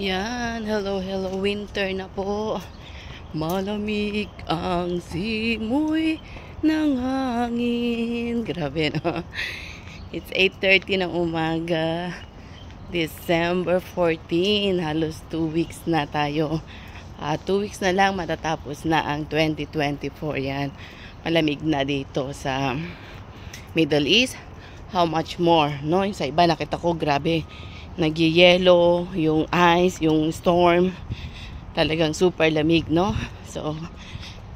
Yan, hello, winter na po. Malamig ang simoy ng hangin. Grabe, no? It's 8:30 ng umaga. December 14. Halos 2 weeks na tayo. 2 weeks na lang matatapos na ang 2024. Yan. Malamig na dito sa Middle East. How much more, no? Yung sa iba nakita ko, grabe. Nagyayelo, yung ice, yung storm. Talagang super lamig, no? So,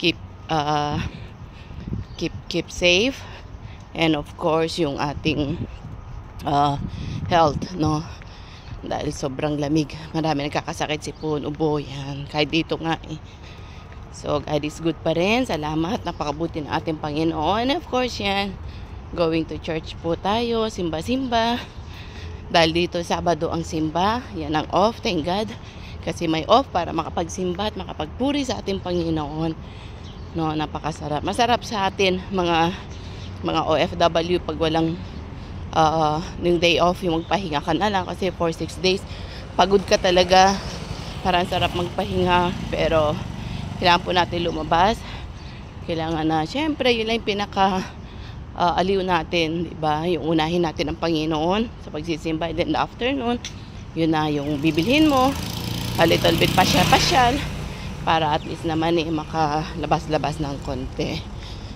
keep safe. And of course, yung ating health, no? Dahil sobrang lamig. Marami nagkakasakit, sipon, ubo, yan. Kahit dito nga eh. So, God is good pa rin. Salamat. Napakabuti ng ating Panginoon. And of course, yan. Going to church po tayo. Simba-simba. Dahil dito Sabado ang simba. Yan ang off. Thank God. Kasi may off para makapagsimba at makapagpuri sa ating Panginoon. No, napakasarap. Masarap sa atin mga OFW pag walang yung day off, yung magpahinga ka na lang kasi for 6 days pagod ka talaga. Parang sarap magpahinga pero kailangan po natin lumabas. Kailangan na, syempre, yun lang yung pinaka aliw natin, diba? Yung unahin natin ang Panginoon sa pagsisimba. And then the afternoon, yun na yung bibilhin mo. A little bit pasyal-pasyal para at least naman makalabas-labas ng konti.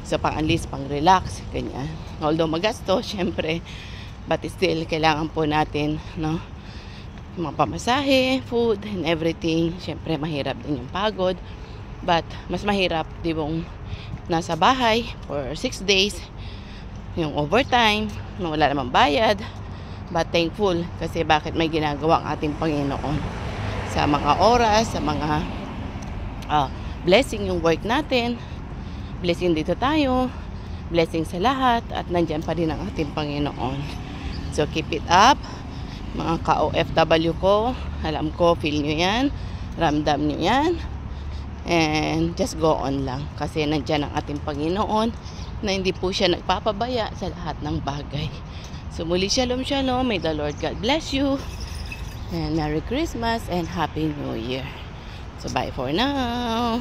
So, pang-unleash, pang-relax, ganyan. Although magasto, syempre, but still, kailangan po natin, no? Mga pamasahe, food, and everything. Syempre, mahirap din yung pagod. But, mas mahirap, di bang nasa bahay for 6 days, yung overtime, na wala namang bayad. But thankful, kasi bakit may ginagawa ang ating Panginoon sa mga oras, sa mga blessing yung work natin. Blessing dito tayo, blessing sa lahat, at nandyan pa rin ang ating Panginoon. So, keep it up, mga ka-OFW ko. Alam ko, feel nyo yan, ramdam nyo yan. And just go on lang. Kasi nandyan ang ating Panginoon na hindi po siya nagpapabaya sa lahat ng bagay. So muli, shalom, shalom. May the Lord God bless you. And Merry Christmas and Happy New Year. So bye for now.